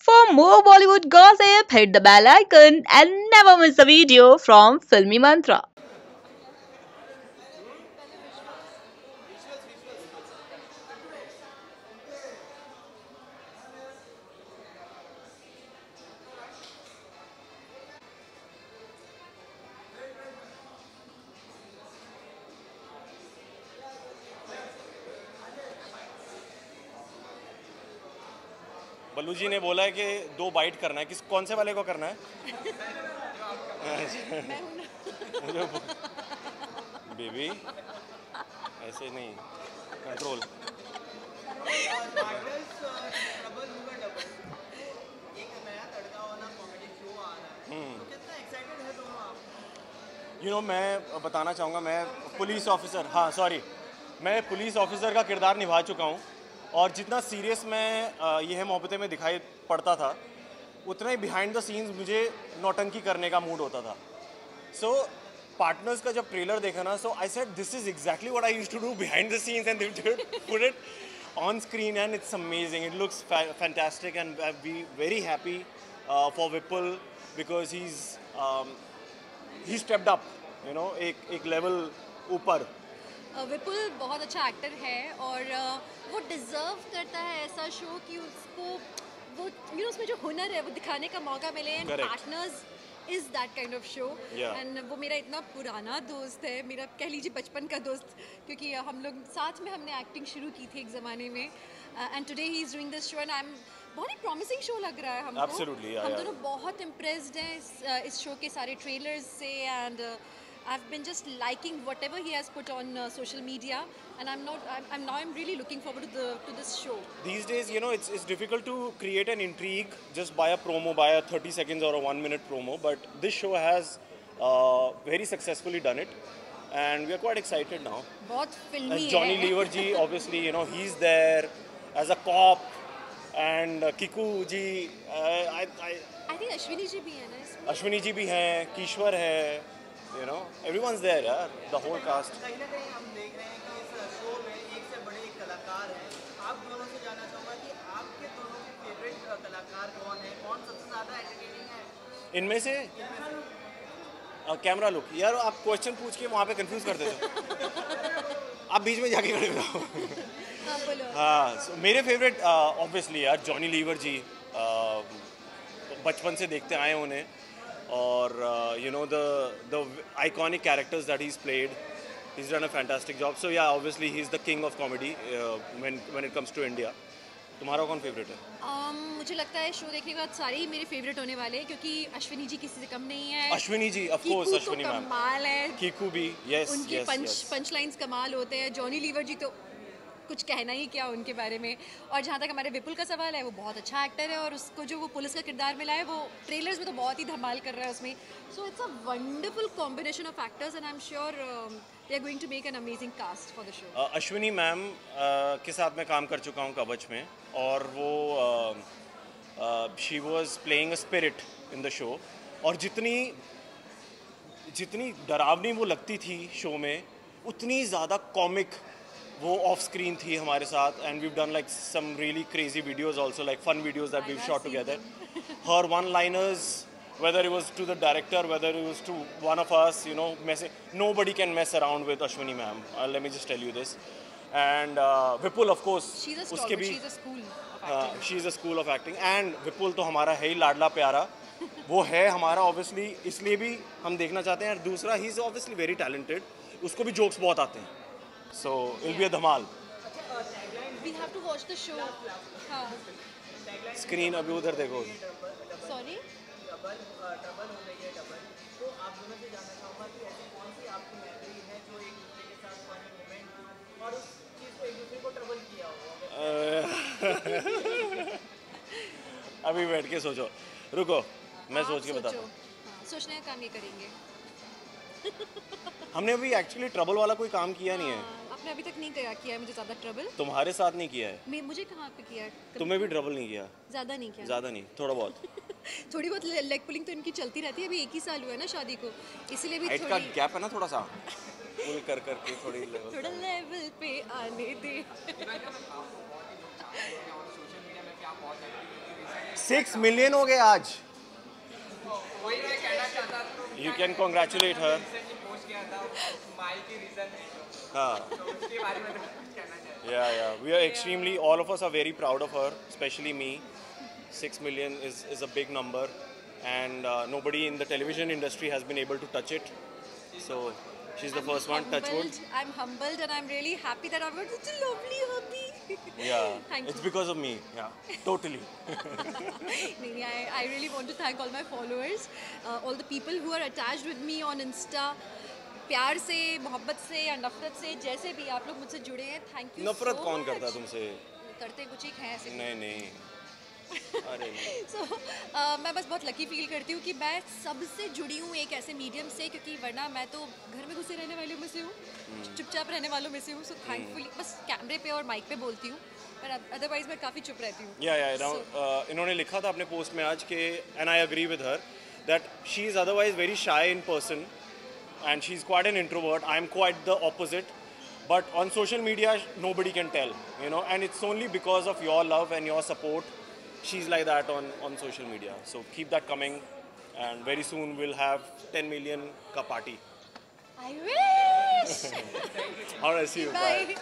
For more Bollywood gossip, hit the bell icon and never miss a video from Filmy Mantra. बल्लू जी ने बोला है कि 2 bite करना है। कौन से वाले को करना है? बेबी ऐसे नहीं, कंट्रोल। मैं बताना चाहूँगा, मैं पुलिस ऑफिसर, हाँ सॉरी, मैं पुलिस ऑफिसर का किरदार निभा चुका हूँ। और जितना सीरियस मैं ये है मोहब्बतें में दिखाई पड़ता था, उतना ही बिहाइंड द सीन्स मुझे नौटंकी करने का मूड होता था। सो पार्टनर्स का जब ट्रेलर देखा ना, so I said this is exactly what I used to do behind the scenes and they put it on screen and it's amazing, it looks fantastic and I be very happy for Vipul because he stepped up, एक level ऊपर। विपुल बहुत अच्छा actor है और वो deserve करता है ऐसा शो कि उसको वो उसमें जो हुनर है वो दिखाने का मौका मिले। And partners is that kind of show. And वो मेरा इतना पुराना दोस्त है, मेरा कह लीजिए बचपन का दोस्त, क्योंकि हम लोग साथ में हमने एक्टिंग शुरू की थी एक ज़माने में। And today he is doing this show and I M बहुत ही प्रॉमिसिंग शो लग रहा है हमको। Absolutely, हम दोनों बहुत इम्प्रेस्ड हैं इस शो के सारे ट्रेलर्स से। And I've been just liking whatever he has put on social media, and I'm really looking forward to this show. These days, it's difficult to create an intrigue just by a promo, by a 30 seconds or a 1 minute promo. But this show has very successfully done it, and we are quite excited now. बहुत फिल्मी है। Johnny Lever ji, obviously, he's there as a cop, and Kiku ji. I think Ashwini ji भी है ना इसमें। Ashwini ji भी हैं, Kishwar है, everyone's there, यार, the whole cast. कहीं ना कहीं हम देख रहे हैं कि इस शो में एक से बड़े एक कलाकार हैं। आप दोनों से जानना चाहूँगा कि आपके दोनों के फेवरेट कलाकार कौन है, कौन सबसे ज़्यादा एंटरटेनिंग है? इनमें से कैमरा लुक, यार आप क्वेश्चन पूछ के वहाँ पे कंफ्यूज कर देते हो। आप बीच में जाके खड़े हो जाओ। हाँ, मेरे फेवरेट ऑब्वियसली यार जॉनी लीवर जी, बचपन से देखते आए उन्हें, और the iconic characters that he's played, he's done a fantastic job. So yeah, obviously he's the king of comedy when it comes to India. तुम्हारा कौन फेवरेट है? मुझे लगता है शो देखने के बाद सारे ही मेरे फेवरेट होने वाले हैं, क्योंकि अश्विनी जी किसी से कम नहीं है। Ashwini ji, of course, Ashwini ma'am कमाल है। कीकू भी, यस, उनके पंच लाइंस कमाल होते हैं। जॉनी लीवर जी तो कुछ कहना ही क्या उनके बारे में। और जहाँ तक हमारे विपुल का सवाल है, वो बहुत अच्छा एक्टर है और उसको जो वो पुलिस का किरदार मिला है, वो ट्रेलर्स में तो बहुत ही धमाल कर रहा है उसमें। So it's a wonderful combination of actors and I am sure they are going to make an amazing cast for the show. Ashwini ma'am के साथ मैं काम कर चुका हूँ कवच में, और वो she was playing a spirit in the show, और जितनी डरावनी वो लगती थी शो में, उतनी ज़्यादा कॉमिक वो ऑफ स्क्रीन थी हमारे साथ। And we've done like some really crazy videos also, like fun videos that we've shot together. Her one liners, whether it was to the director, whether it was to one of us, nobody can mess around with Ashwini ma'am. Let me just tell you this. And Vipul, of course, उसके भी she's a school of acting. She is a school of acting. And Vipul तो हमारा है ही लाडला प्यारा, वो है हमारा obviously, इसलिए भी हम देखना चाहते हैं। और दूसरा, he is obviously very talented, उसको भी jokes बहुत आते हैं, so it'll be a Dhamaal. We have to watch the show. हाँ। Screen अभी उधर देखो। Sorry? डबल हो गई है डबल, तो आप दोनों से जानना चाहूँगा कि ऐसी कौन सी आपकी मेमोरी है जो एक दूसरे के साथ फनी मोमेंट थी और उस चीज़ को एक दूसरे को ट्रबल किया हो? अभी बैठ के सोचो, रुको, मैं सोच के बताता हूँ। सोचने का काम ये करेंगे। हमने अभी एक्चुअली ट्रबल वाला कोई काम किया नहीं है। आपने अभी तक नहीं किया है मुझे ज़्यादा ट्रबल। तुम्हारे साथ नहीं किया है। मुझे कहाँ पे किया है? तुम्हें भी ट्रबल नहीं किया? ज़्यादा नहीं किया। ज़्यादा नहीं, थोड़ा बहुत। थोड़ी बहुत लेग पुलिंग तो इनकी चलती रहती है। अभी 1 ही साल हुआ है ना शादी को, इसलिए भी हाइट का गैप है ना थोड़ा सा, पुल कर करके थोड़ा लेवल पे आने दे। 6 मिलियन हो गए आज. वही मैं कहना चाहता था. You can congratulate her. Recently post किया था स्माइल की रीजन है हाँ. तो उसके बारे में तो कुछ कहना चाहिए. Yeah. We are extremely, all of us are very proud of her, especially me. 6 million is a big number, and nobody in the television industry has been able to touch it. So she's the first one. Touch wood. I'm humbled and I'm really happy that I've got such a lovely hubby. Yeah. Thank It's you. because of me. Yeah. Totally. नहीं, I really want to thank all my followers, all the people who are attached with me on Insta. प्यार से, मोहब्बत से या नफरत से, जैसे भी आप लोग मुझसे जुड़े हैं, थैंक यू. नफरत कौन करता है तुमसे? करते कुछ ही हैं ऐसे. नहीं. अरे नहीं. So, मैं बस बहुत लकी फील करती हूँ कि मैं सबसे जुड़ी हूँ एक ऐसे मीडियम से, क्योंकि वरना मैं तो घर में घुसे रहने वालों में से हूँ, चुपचाप रहने वालों में से हूँ. सो थैंकफुली बस कैमरे पे और माइक पे बोलती हूँ, पर अदरवाइज मैं काफ़ी चुप रहती हूँ. इन्होंने लिखा था अपने पोस्ट में आज के, and I agree with her that she is otherwise very shy in person and she's quite an introvert. I'm quite the opposite, but on social media nobody can tell, and it's only because of your love and your support she's like that on social media. So keep that coming, and very soon we'll have 10 million ka party. I wish. All right, see you. Bye.